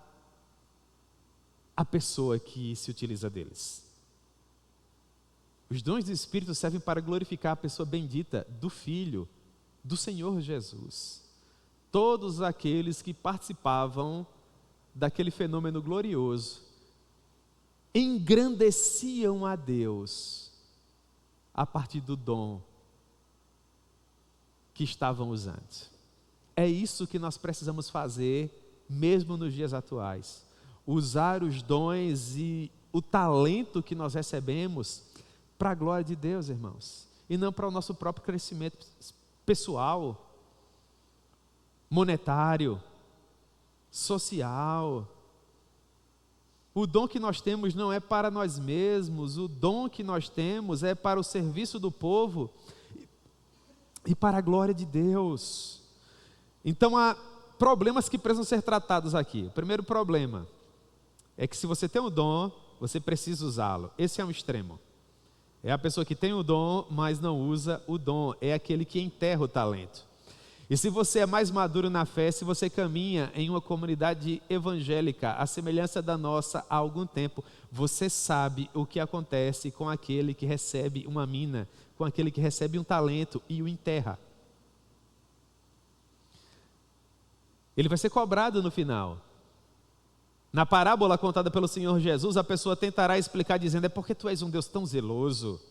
Speaker 1: a pessoa que se utiliza deles. Os dons do Espírito servem para glorificar a pessoa bendita do Filho, do Senhor Jesus. Todos aqueles que participavam daquele fenômeno glorioso engrandeciam a Deus a partir do dom que estavam usando. É isso que nós precisamos fazer, mesmo nos dias atuais. Usar os dons e o talento que nós recebemos para a glória de Deus, irmãos, e não para o nosso próprio crescimento pessoal, monetário, social. O dom que nós temos não é para nós mesmos, o dom que nós temos é para o serviço do povo e para a glória de Deus. Então há problemas que precisam ser tratados aqui. O primeiro problema é que se você tem o dom, você precisa usá-lo. Esse é um extremo. É a pessoa que tem o dom, mas não usa o dom. É aquele que enterra o talento. E se você é mais maduro na fé, se você caminha em uma comunidade evangélica, à semelhança da nossa há algum tempo, você sabe o que acontece com aquele que recebe uma mina, com aquele que recebe um talento e o enterra. Ele vai ser cobrado no final. Na parábola contada pelo Senhor Jesus, a pessoa tentará explicar dizendo: é porque tu és um Deus tão zeloso,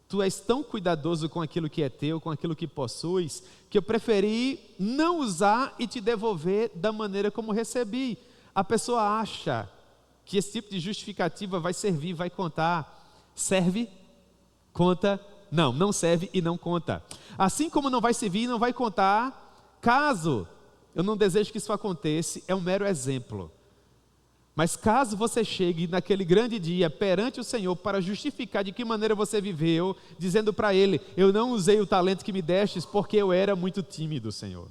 Speaker 1: tu és tão cuidadoso com aquilo que é teu, com aquilo que possuis, que eu preferi não usar e te devolver da maneira como recebi. A pessoa acha que esse tipo de justificativa vai servir, vai contar. Serve, conta, não serve e não conta. Assim como não vai servir e não vai contar, caso eu não desejo que isso aconteça, é um mero exemplo. Mas caso você chegue naquele grande dia perante o Senhor para justificar de que maneira você viveu, dizendo para Ele: eu não usei o talento que me destes porque eu era muito tímido, Senhor.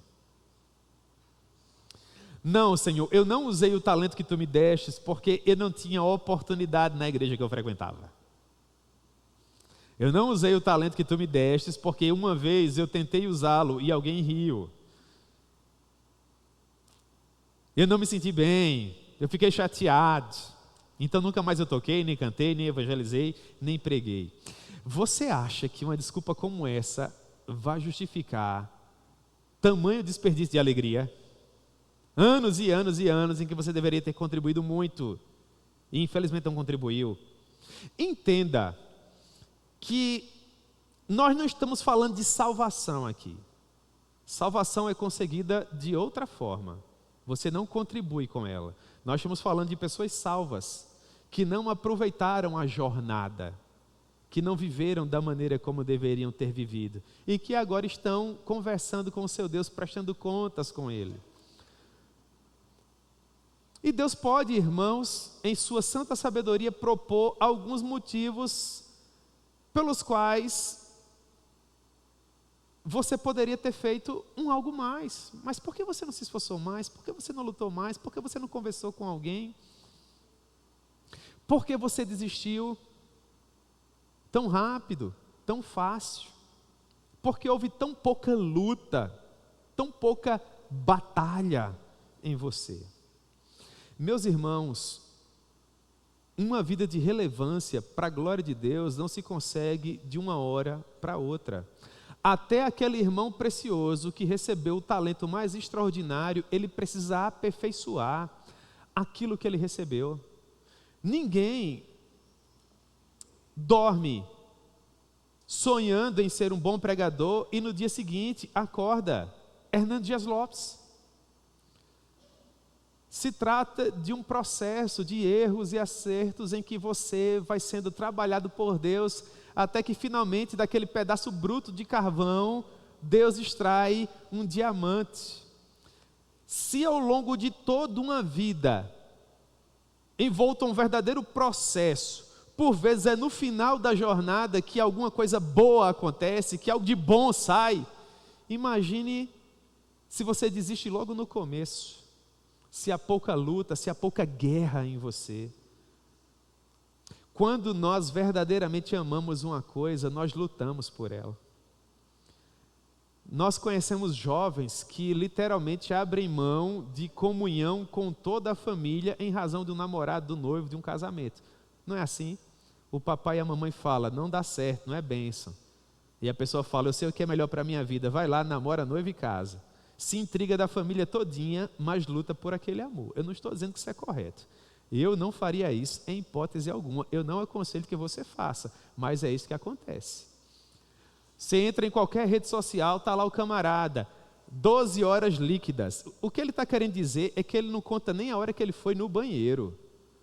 Speaker 1: Não, Senhor, eu não usei o talento que tu me destes porque eu não tinha oportunidade na igreja que eu frequentava. Eu não usei o talento que tu me destes porque uma vez eu tentei usá-lo e alguém riu. Eu não me senti bem, eu fiquei chateado, então nunca mais eu toquei, nem cantei, nem evangelizei, nem preguei. Você acha que uma desculpa como essa vai justificar tamanho desperdício de alegria? Anos e anos e anos em que você deveria ter contribuído muito, e infelizmente não contribuiu. Entenda que nós não estamos falando de salvação aqui. Salvação é conseguida de outra forma. Você não contribui com ela. Nós estamos falando de pessoas salvas, que não aproveitaram a jornada, que não viveram da maneira como deveriam ter vivido, e que agora estão conversando com o seu Deus, prestando contas com Ele. E Deus pode, irmãos, em sua santa sabedoria, propor alguns motivos pelos quais você poderia ter feito algo mais. Mas por que você não se esforçou mais? Por que você não lutou mais? Por que você não conversou com alguém? Por que você desistiu tão rápido, tão fácil? Por que houve tão pouca luta, tão pouca batalha em você? Meus irmãos, uma vida de relevância para a glória de Deus não se consegue de uma hora para outra. Até aquele irmão precioso que recebeu o talento mais extraordinário, ele precisa aperfeiçoar aquilo que ele recebeu. Ninguém dorme sonhando em ser um bom pregador e no dia seguinte acorda Hernando Dias Lopes. Se trata de um processo de erros e acertos em que você vai sendo trabalhado por Deus, até que finalmente daquele pedaço bruto de carvão, Deus extrai um diamante. Se ao longo de toda uma vida, envolto a um verdadeiro processo, por vezes é no final da jornada que alguma coisa boa acontece, que algo de bom sai, imagine se você desiste logo no começo, se há pouca luta, se há pouca guerra em você. Quando nós verdadeiramente amamos uma coisa, nós lutamos por ela. Nós conhecemos jovens que literalmente abrem mão de comunhão com toda a família em razão do namorado, do noivo, de um casamento. Não é assim? O papai e a mamãe falam: não dá certo, não é bênção. E a pessoa fala: eu sei o que é melhor para a minha vida. Vai lá, namora, noiva e casa. Se intriga da família todinha, mas luta por aquele amor. Eu não estou dizendo que isso é correto. Eu não faria isso em hipótese alguma. Eu não aconselho que você faça, mas é isso que acontece. Você entra em qualquer rede social, está lá o camarada, 12 horas líquidas. O que ele está querendo dizer é que ele não conta nem a hora que ele foi no banheiro,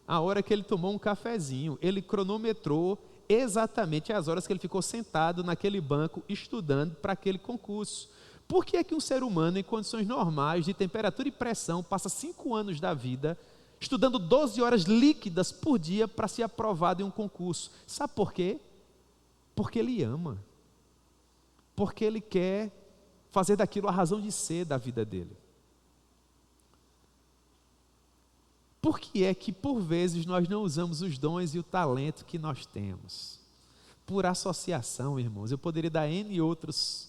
Speaker 1: a hora que ele tomou um cafezinho. Ele cronometrou exatamente as horas que ele ficou sentado naquele banco estudando para aquele concurso. Por que é que um ser humano em condições normais de temperatura e pressão passa 5 anos da vida estudando 12 horas líquidas por dia para ser aprovado em um concurso? Sabe por quê? Porque ele ama. Porque ele quer fazer daquilo a razão de ser da vida dele. Por que é que por vezes nós não usamos os dons e o talento que nós temos? Por associação, irmãos. Eu poderia dar N outros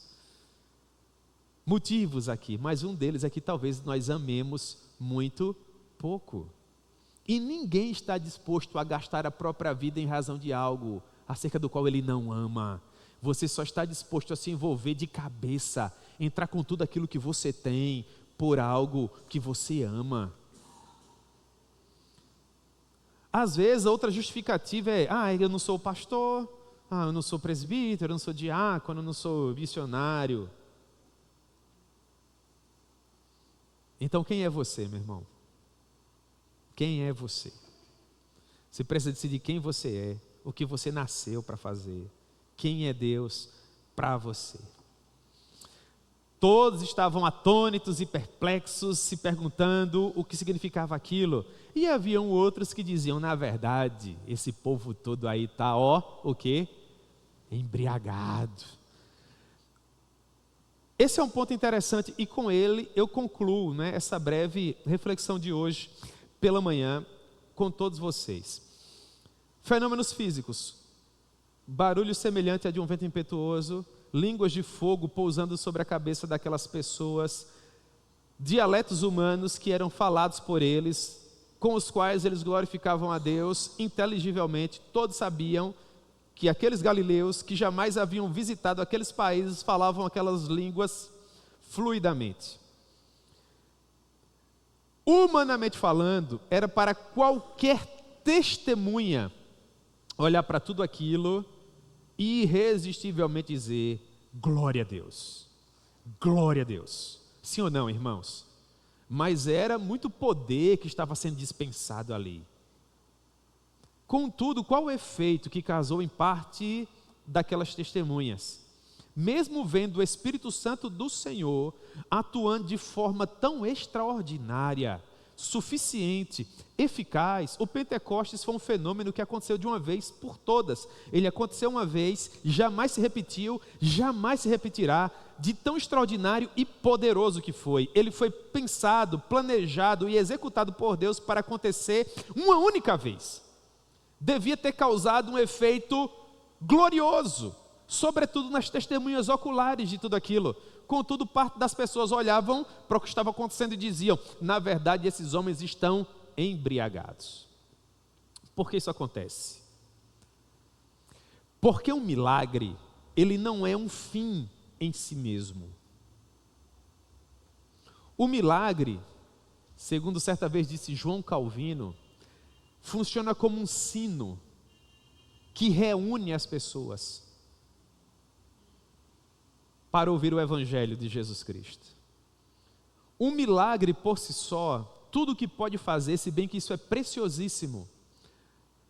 Speaker 1: motivos aqui, mas um deles é que talvez nós amemos muito pouco. E ninguém está disposto a gastar a própria vida em razão de algo acerca do qual ele não ama. Você só está disposto a se envolver de cabeça, entrar com tudo aquilo que você tem por algo que você ama. Às vezes a outra justificativa é: eu não sou pastor, eu não sou presbítero, eu não sou diácono, eu não sou missionário. Então quem é você, meu irmão? Quem é você? Você precisa decidir quem você é, o que você nasceu para fazer. Quem é Deus para você? Todos estavam atônitos e perplexos, se perguntando o que significava aquilo. E haviam outros que diziam: na verdade, esse povo todo aí está, o quê? Embriagado. Esse é um ponto interessante e com ele eu concluo, essa breve reflexão de hoje pela manhã com todos vocês. Fenômenos físicos: barulho semelhante a de um vento impetuoso, línguas de fogo pousando sobre a cabeça daquelas pessoas, dialetos humanos que eram falados por eles, com os quais eles glorificavam a Deus inteligivelmente. Todos sabiam que aqueles galileus que jamais haviam visitado aqueles países falavam aquelas línguas fluidamente. Humanamente falando, era para qualquer testemunha olhar para tudo aquilo e irresistivelmente dizer: glória a Deus, glória a Deus. Sim ou não, irmãos? Mas era muito poder que estava sendo dispensado ali. Contudo, qual o efeito que causou em parte daquelas testemunhas? Mesmo vendo o Espírito Santo do Senhor atuando de forma tão extraordinária, suficiente, eficaz, o Pentecostes foi um fenômeno que aconteceu de uma vez por todas. Ele aconteceu uma vez, jamais se repetiu, jamais se repetirá, de tão extraordinário e poderoso que foi. Ele foi pensado, planejado e executado por Deus para acontecer uma única vez. Devia ter causado um efeito glorioso, sobretudo nas testemunhas oculares de tudo aquilo. Contudo, parte das pessoas olhavam para o que estava acontecendo e diziam: na verdade, esses homens estão embriagados. Por que isso acontece? Porque um milagre, ele não é um fim em si mesmo. O milagre, segundo certa vez disse João Calvino, funciona como um sino que reúne as pessoas para ouvir o Evangelho de Jesus Cristo. Um milagre por si só, tudo o que pode fazer, se bem que isso é preciosíssimo,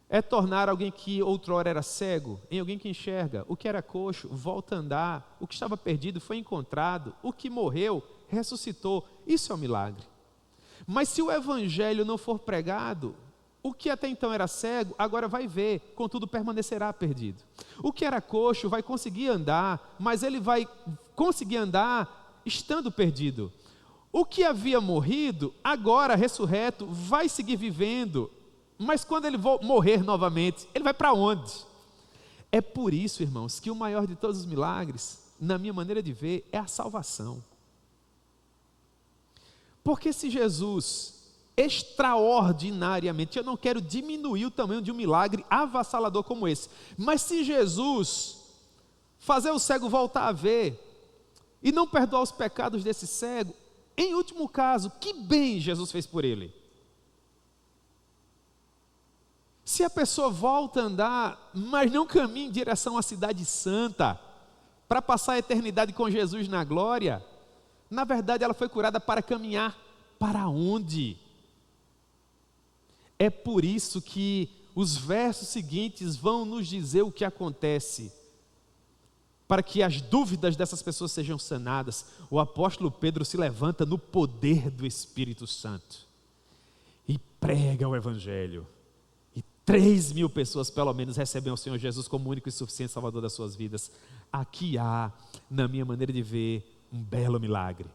Speaker 1: é tornar alguém que outrora era cego em alguém que enxerga, o que era coxo volta a andar, o que estava perdido foi encontrado, o que morreu ressuscitou. Isso é um milagre. Mas se o Evangelho não for pregado, o que até então era cego, agora vai ver, contudo permanecerá perdido. O que era coxo vai conseguir andar, mas ele vai conseguir andar estando perdido. O que havia morrido, agora ressurreto, vai seguir vivendo, mas quando ele morrer novamente, ele vai para onde? É por isso, irmãos, que o maior de todos os milagres, na minha maneira de ver, é a salvação. Porque se Jesus extraordinariamente, eu não quero diminuir o tamanho de um milagre avassalador como esse, mas se Jesus fazer o cego voltar a ver e não perdoar os pecados desse cego, em último caso, que bem Jesus fez por ele? Se a pessoa volta a andar, mas não caminha em direção à cidade santa, para passar a eternidade com Jesus na glória, na verdade ela foi curada para caminhar para onde? É por isso que os versos seguintes vão nos dizer o que acontece, para que as dúvidas dessas pessoas sejam sanadas. O apóstolo Pedro se levanta no poder do Espírito Santo e prega o Evangelho. 3.000 pessoas pelo menos recebem o Senhor Jesus como único e suficiente Salvador das suas vidas. Aqui há, na minha maneira de ver, um belo milagre.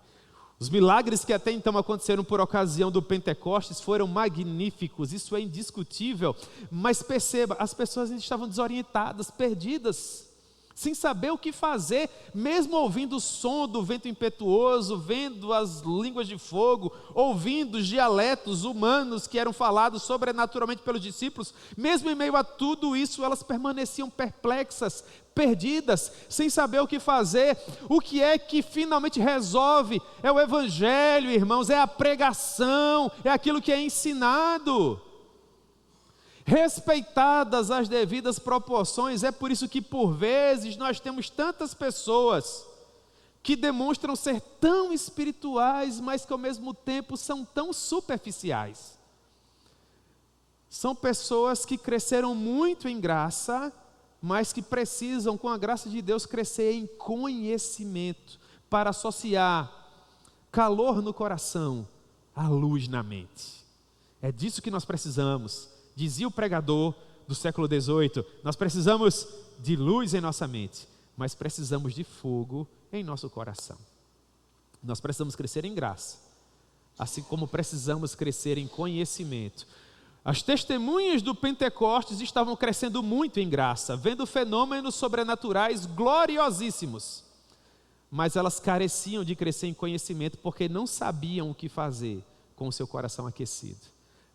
Speaker 1: Os milagres que até então aconteceram por ocasião do Pentecostes foram magníficos, isso é indiscutível, mas perceba, as pessoas ainda estavam desorientadas, perdidas. sem saber o que fazer, mesmo ouvindo o som do vento impetuoso, vendo as línguas de fogo, ouvindo os dialetos humanos que eram falados sobrenaturalmente pelos discípulos, mesmo em meio a tudo isso, elas permaneciam perplexas, perdidas, sem saber o que fazer. O que é que finalmente resolve? É o Evangelho, irmãos, é a pregação, é aquilo que é ensinado. Respeitadas as devidas proporções, é por isso que por vezes nós temos tantas pessoas que demonstram ser tão espirituais, mas que ao mesmo tempo são tão superficiais. São pessoas que cresceram muito em graça, mas que precisam, com a graça de Deus, crescer em conhecimento, para associar calor no coração à luz na mente. É disso que nós precisamos. Dizia o pregador do século XVIII, nós precisamos de luz em nossa mente, mas precisamos de fogo em nosso coração. Nós precisamos crescer em graça, assim como precisamos crescer em conhecimento. As testemunhas do Pentecostes estavam crescendo muito em graça, vendo fenômenos sobrenaturais gloriosíssimos, mas elas careciam de crescer em conhecimento porque não sabiam o que fazer com o seu coração aquecido.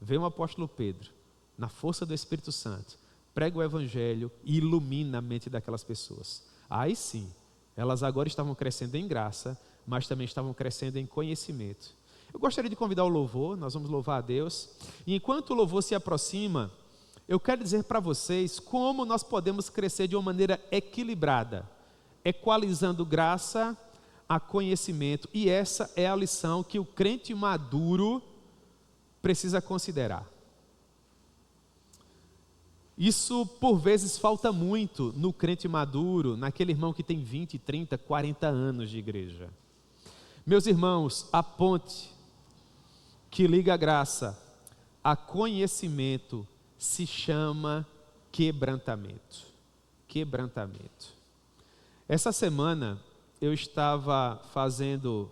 Speaker 1: Veio o apóstolo Pedro, na força do Espírito Santo, prega o Evangelho e ilumina a mente daquelas pessoas. Aí sim, elas agora estavam crescendo em graça, mas também estavam crescendo em conhecimento. Eu gostaria de convidar o louvor, nós vamos louvar a Deus. E enquanto o louvor se aproxima, eu quero dizer para vocês como nós podemos crescer de uma maneira equilibrada, equalizando graça a conhecimento. E essa é a lição que o crente maduro precisa considerar. Isso, por vezes, falta muito no crente maduro, naquele irmão que tem 20, 30, 40 anos de igreja. Meus irmãos, a ponte que liga a graça a conhecimento se chama quebrantamento. Quebrantamento. Essa semana, eu estava fazendo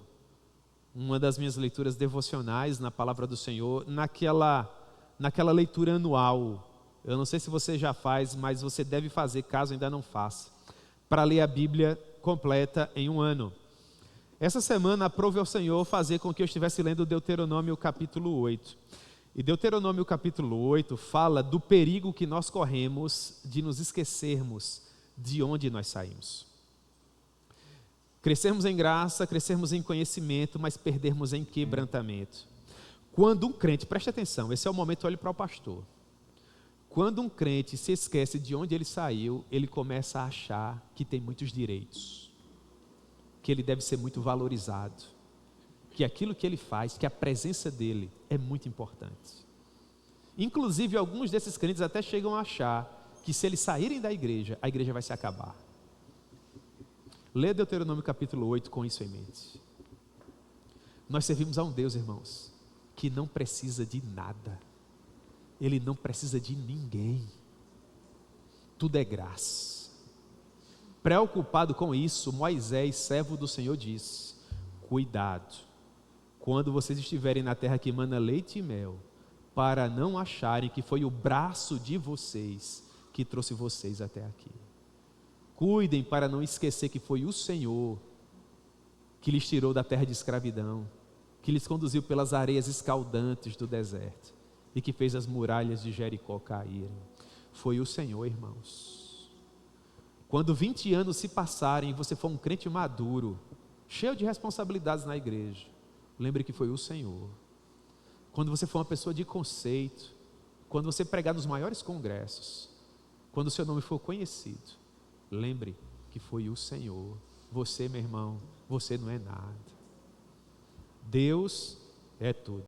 Speaker 1: uma das minhas leituras devocionais na Palavra do Senhor, naquela leitura anual. Eu não sei se você já faz, mas você deve fazer, caso ainda não faça, para ler a Bíblia completa em um ano. Essa semana, aprove ao Senhor fazer com que eu estivesse lendo Deuteronômio capítulo 8. E Deuteronômio capítulo 8 fala do perigo que nós corremos de nos esquecermos de onde nós saímos. Crescermos em graça, crescermos em conhecimento, mas perdermos em quebrantamento. Quando um crente, preste atenção, esse é o momento, olhe para o pastor. Quando um crente se esquece de onde ele saiu, ele começa a achar que tem muitos direitos, que ele deve ser muito valorizado, que aquilo que ele faz, que a presença dele é muito importante. Inclusive, alguns desses crentes até chegam a achar que se eles saírem da igreja, a igreja vai se acabar. Lê Deuteronômio capítulo 8 com isso em mente. Nós servimos a um Deus, irmãos, que não precisa de nada. Ele não precisa de ninguém. Tudo é graça. Preocupado com isso, Moisés, servo do Senhor, diz: cuidado, quando vocês estiverem na terra que mana leite e mel, para não acharem que foi o braço de vocês que trouxe vocês até aqui. Cuidem para não esquecer que foi o Senhor que lhes tirou da terra de escravidão, que lhes conduziu pelas areias escaldantes do deserto e que fez as muralhas de Jericó caírem. Foi o Senhor, irmãos. Quando 20 anos se passarem e você for um crente maduro, cheio de responsabilidades na igreja, lembre que foi o Senhor. Quando você for uma pessoa de conceito, quando você pregar nos maiores congressos, quando o seu nome for conhecido, lembre que foi o Senhor. Você, meu irmão, você não é nada. Deus é tudo.